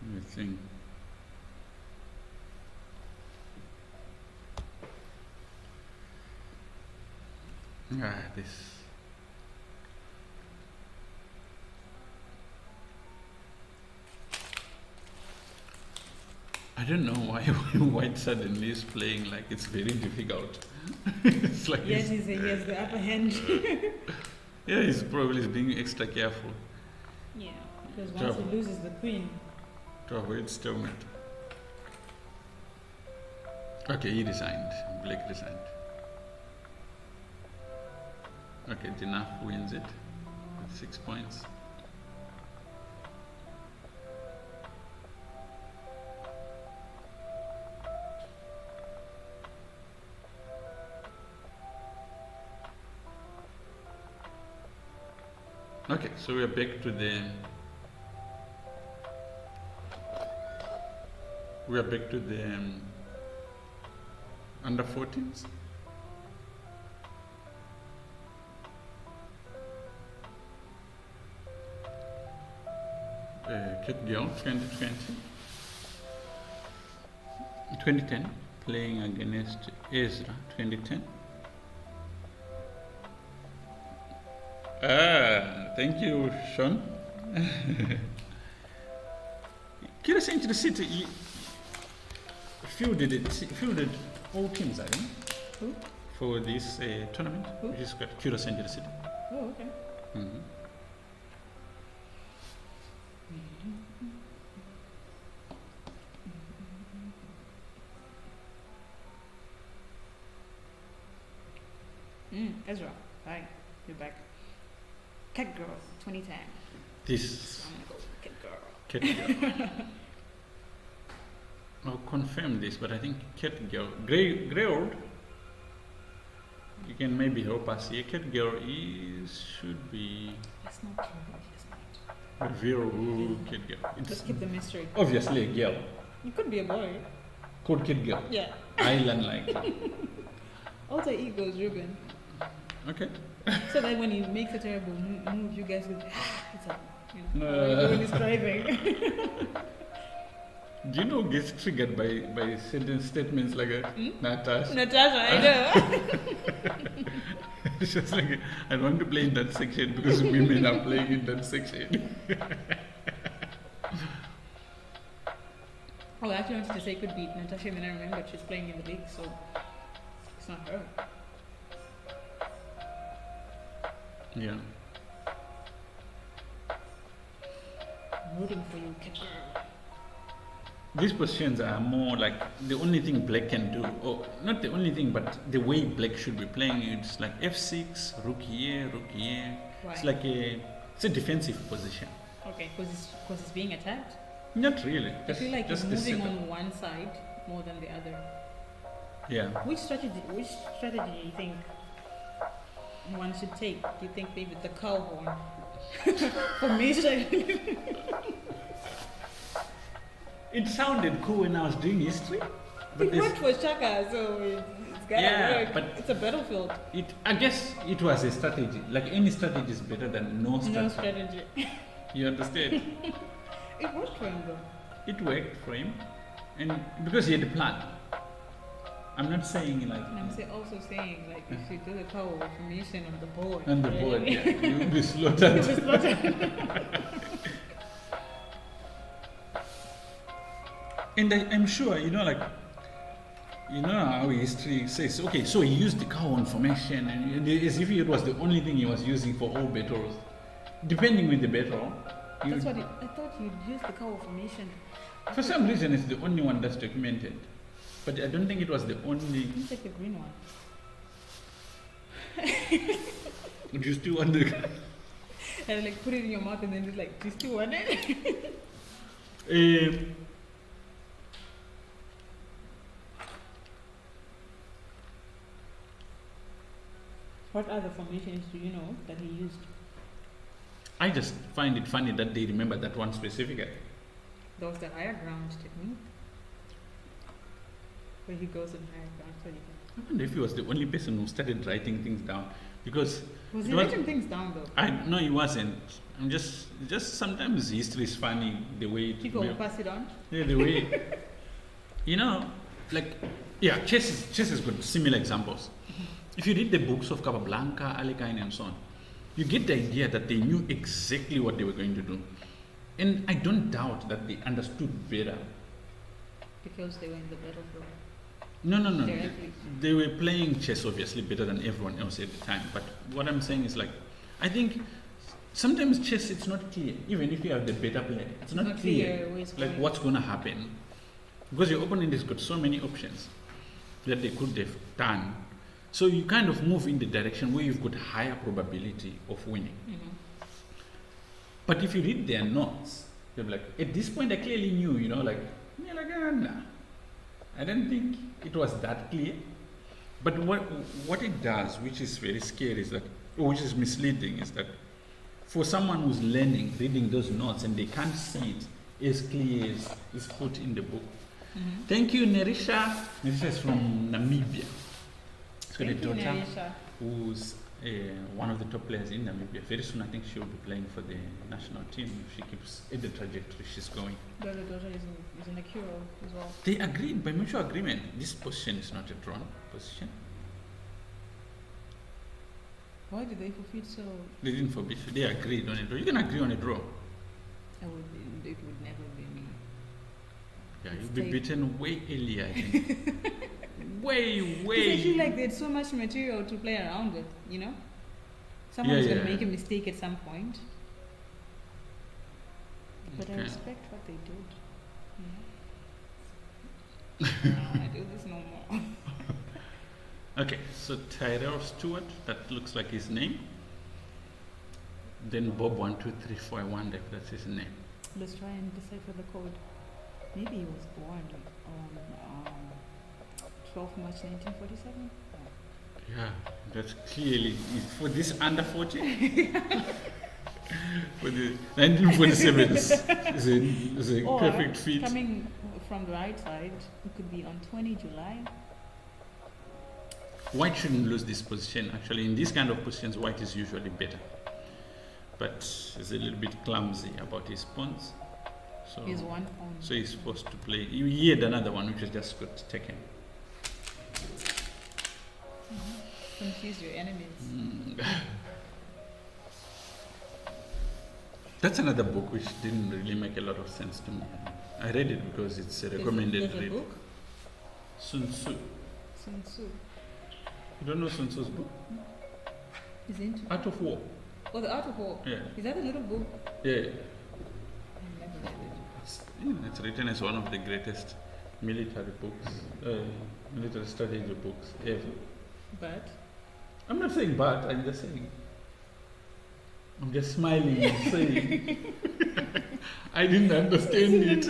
Let me think. This. I don't know why White suddenly is playing like it's very difficult. It's like yes, he has the upper hand. Yeah, he's probably being extra careful. Yeah, because once he loses the queen. To avoid stalemate. Okay, he resigned. Blake resigned. Okay, Dinaf wins it with 6 points. Okay, so we are back to the under 14s. Kid Girl 2010 playing against Ezra 2010. Thank you, Sean. Curro Century City fielded all teams, I think. Who? For this tournament, which is called Curro Century City. Oh, okay. Ezra, hi, you're back. Cat Girl 2010. This. I'm gonna go Cat Girl. Cat Girl. I'll confirm this, but I think Cat Girl, Grey Old. You can maybe help us here. Cat Girl should be. That's not true. It's not. Vero Cat Girl. Let's keep the mystery. Obviously a girl. You could be a boy. Called Cat Girl. Yeah. Island like. Alter ego is Ruben. Okay. So that when he makes a terrible move, you guys go, it's up. You know, when he's driving. Do you know gets triggered by certain statements like that? Natasha, I know. It's just like, I don't want to play in that section because women are playing in that section. Oh, I actually wanted to say it could be Natasha, and then I remembered she's playing in the league, so it's not her. Yeah. I'm rooting for you, Cat Girl. These positions are more like the only thing Black can do, or not the only thing, but the way Black should be playing. It's like F6, rook here. Why? It's like it's a defensive position. Okay, because it's being attacked? Not really. I feel like just it's moving on one side more than the other. Yeah. Which strategy do you think one should take? Do you think maybe the cow horn? For me, It sounded cool when I was doing history. But It worked for Shaka, so it's gotta work. but It's a battlefield. I guess it was a strategy. Like any strategy is better than no strategy. No strategy. You understand? It worked for him though. It worked for him, and because he had a plan. I'm not saying like. And I'm also saying, like, if you do the power formation on the board. On the board, yeah, you will be slaughtered. You'll be slaughtered. And I'm sure, like, how history says, okay, so he used the cow formation, and as if it was the only thing he was using for all battles. Depending with the battle. That's what I thought you'd use the cow formation. For some reason, it's the only one that's documented. But I don't think it was the only. It's like the green one. Would you still want the. And like put it in your mouth and then just like, do you still want it? What other formations do you know that he used? I just find it funny that they remember that one specifically. That was the higher ground technique. Where he goes in higher ground so you can. I wonder if he was the only person who started writing things down. Because. Was he writing things down though? No, he wasn't. I'm just sometimes history is funny the way it. People will pass it on? Yeah, the way. Chess has got similar examples. If you read the books of Capablanca, Alekhine, and so on, you get the idea that they knew exactly what they were going to do. And I don't doubt that they understood better. Because they were in the battlefield. No. They were playing chess obviously better than everyone else at the time. But what I'm saying is, like, I think sometimes chess, it's not clear. Even if you have the better player, it's not clear like what's going to happen. Because your opponent has got so many options that they could have done. So you kind of move in the direction where you've got higher probability of winning. Mm-hmm. But if you read their notes, they're like, at this point I clearly knew, nah. I don't think it was that clear. But what it does, which is very scary, which is misleading, is that for someone who's learning, reading those notes, and they can't see it as clear as is put in the book. Mm-hmm. Thank you, Nerisha. Nerisha is from Namibia. She's got a daughter who's one of the top players in Namibia. Very soon, I think she'll be playing for the national team if she keeps at the trajectory she's going. The other daughter is in a Curro as well. They agreed by mutual agreement. This position is not a drawn position. Why did they forfeit so? They didn't forbid. They agreed on a draw. You can agree on a draw. It would never be me. Yeah, you'll be beaten way earlier, I think. way. Because I feel like there's so much material to play around with, Someone's going to make a mistake at some point. But I respect what they did. I do this no more. Okay, so Tyrell Stewart, that looks like his name. Then Bob 12341, I wonder if that's his name. Let's try and decipher the code. Maybe he was born on 12 March 1947. Yeah, that's clearly for this under 40. For the 1947 is a perfect fit. Coming from the right side, it could be on 20 July. White shouldn't lose this position. Actually, in these kind of positions, white is usually better. But he's a little bit clumsy about his pawns. So he's one pawn. So he's supposed to play. He had another one which has just got taken. Confuse your enemies. That's another book which didn't really make a lot of sense to me. I read it because it's a recommended read. A book? Sun Tzu. Sun Tzu. You don't know Sun Tzu's book? Is into Art of War. Oh, the Art of War. Yeah. Is that a little book? Yeah. I never read it. It's written as one of the greatest military books, military strategy books ever. But? I'm not saying but, I'm just saying. I'm just smiling and saying. I didn't understand it.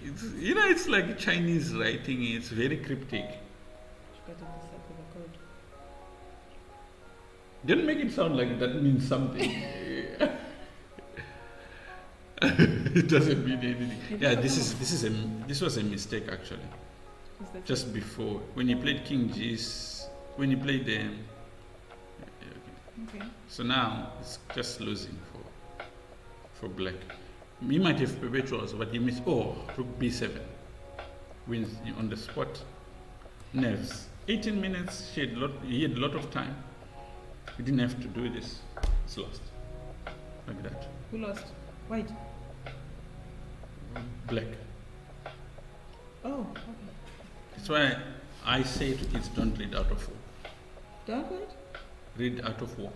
It's like Chinese writing, it's very cryptic. Don't make it sound like that means something. It doesn't mean anything. It Yeah, doesn't this was a mistake actually. Is that Just before when he played King G's, when he played okay? so now it's just losing for black. He might have perpetuals, but he missed. Oh, rook b7 wins on the spot. Nerves. 18 minutes. He had a lot of time. He didn't have to do this. It's lost like that. Who lost? White. Black. Oh, okay. That's why I say to kids, don't read out of war. Don't what? Read out of war.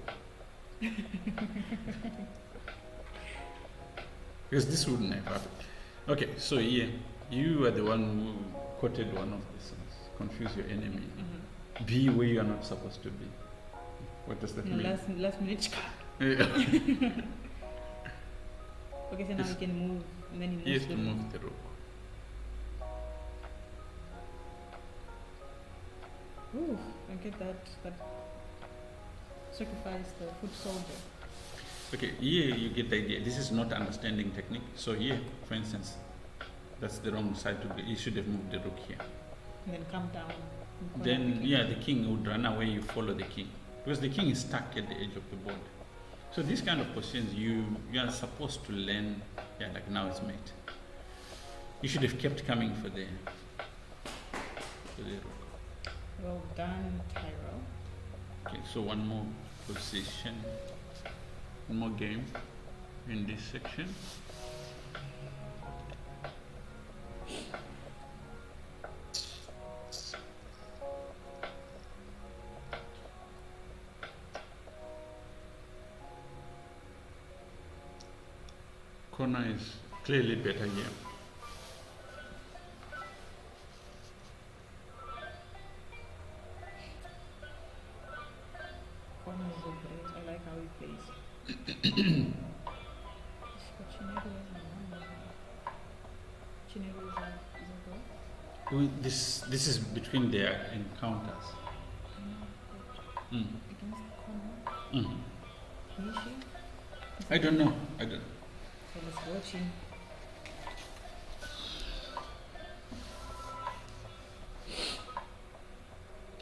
Because this wouldn't have happened. Okay, so yeah, you are the one who quoted one of these things. Confuse your enemy. Mm-hmm. Be where you are not supposed to be. What does that No, mean? last minute. Yeah. Okay, so now Yes. we can move, and then He you has move to move the rook. Ooh, and get that sacrifice the foot soldier. Okay, here you get the idea. This is not understanding technique. So here, for instance, that's the wrong side to be. You should have moved the rook here. And then come down. and Then, corner the yeah, the king would run away. You follow the king because the king is stuck at the edge of the board. So these kind of positions, you are supposed to learn. Yeah, like now it's mate. You should have kept coming for the rook. Well done, Tyrell. Okay, so one more position, one more game in this section. Corner is clearly better here. Corner is so great. I like how he plays. But Chinero is my number. Chinero is a girl. This is between their encounters. Mm. Against the corner. Mm. Is she? I don't know. I don't. So let's watch him.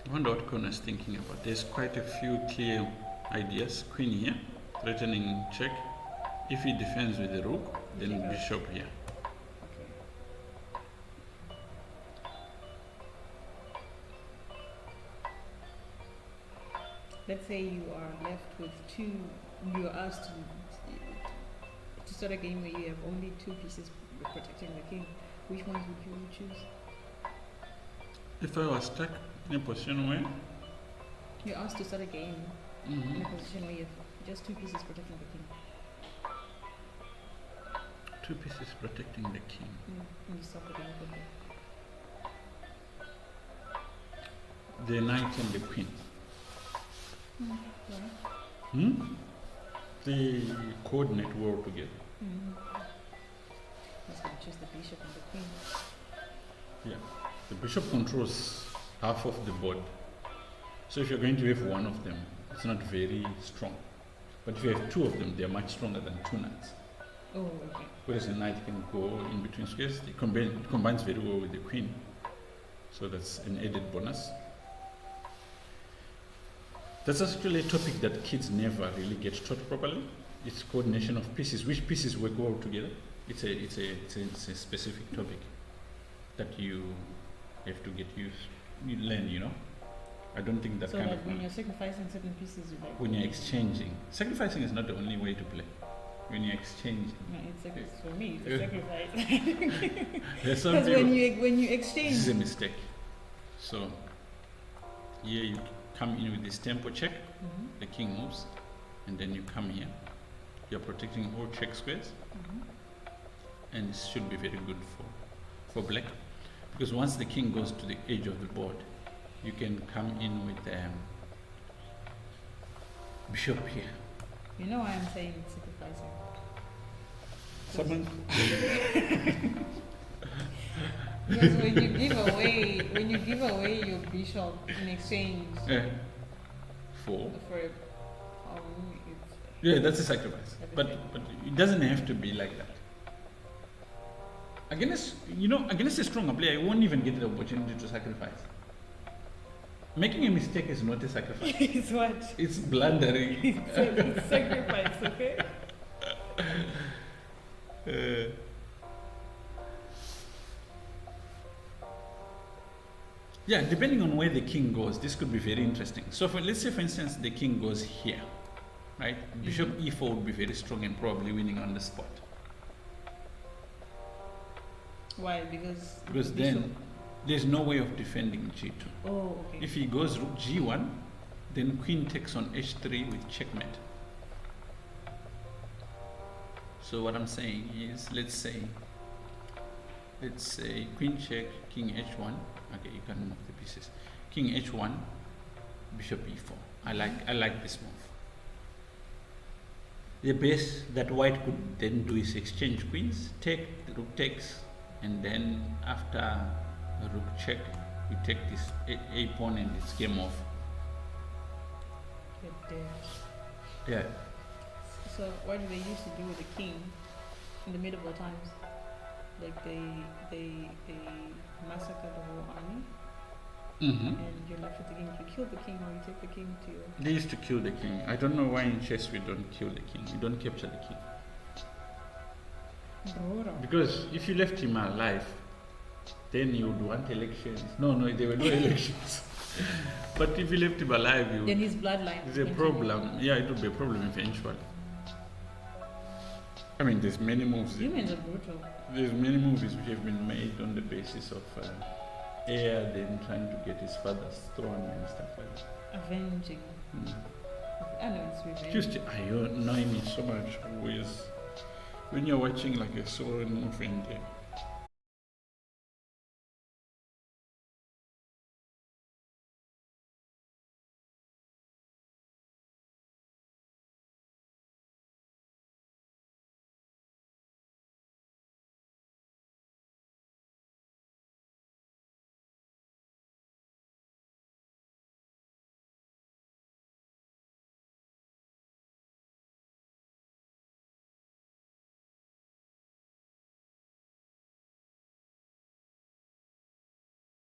I wonder what Connor is thinking about. There's quite a few clear ideas. Queen here, threatening check. If he defends with the rook, then Okay. bishop here. Okay. Let's say you are left with two. You are asked to start a game where you have only two pieces protecting the king. Which ones would you choose? If I was stuck in a position where You're asked to start a game in a position where you have just two pieces protecting the king. two pieces protecting the king. And you start the game with them. The knight and the queen. Right? They coordinate well together. That's going to choose the bishop and the queen. Yeah. The bishop controls half of the board. So if you're going to have one of them, it's not very strong. But if you have two of them, they're much stronger than two knights. Oh, okay. Whereas a knight can go in between squares. It combines very well with the queen. So that's an added bonus. That's actually a topic that kids never really get taught properly. It's coordination of pieces. Which pieces work well together? It's a specific topic that you have to get used. You learn, you know. I don't think that So kind like of when you're sacrificing certain pieces, you like. when you're exchanging. Sacrificing is not the only way to play. When you're exchanging. No, it's for me. It's a sacrifice. There's some Because people- when you This exchange. is a mistake. So here you come in with this tempo check, the king moves, and then you come here. You're protecting all check squares, and this should be very good for black. Because once the king goes to the edge of the board, you can come in with bishop here. You know why I'm saying it's sacrificing? Someone Because when you give away your bishop in exchange for for it's yeah, that's a sacrifice. But it doesn't have to be like that. Against a stronger player, you won't even get the opportunity to sacrifice. Making a mistake is not a sacrifice. It's what? It's blundering. It's sacrifice, okay? Yeah, depending on where the king goes, this could be very interesting. So let's say, for instance, the king goes here, right? Bishop e4 would be very strong and probably winning on the spot. Why? Because then there's no way of defending g2. Oh, okay. If he goes rook g1, then queen takes on h3 with checkmate. So what I'm saying is, let's say queen check, king h1. Okay, you can move the pieces. King h1, bishop e4. I like this move. The best that white could then do is exchange queens, take, the rook takes, and then after rook check, we take this a pawn and it's game off. Yeah. So what do they used to do with the king in the medieval times? Like they massacre the whole army, and you're left with the king. You kill the king, or you take the king to your... They used to kill the king. I don't know why in chess we don't kill the king. We don't capture the king. Because if you left him alive, then you would want elections. No, there were no elections. But if you left him alive, then his bloodline. It's a problem. Yeah, it would be a problem eventually. I mean, there's many moves. Humans are brutal. There's many movies which have been made on the basis of heir then trying to get his father's throne and stuff like that. Avenging. I know it's revenge. Just annoying me so much always when you're watching like a story movie and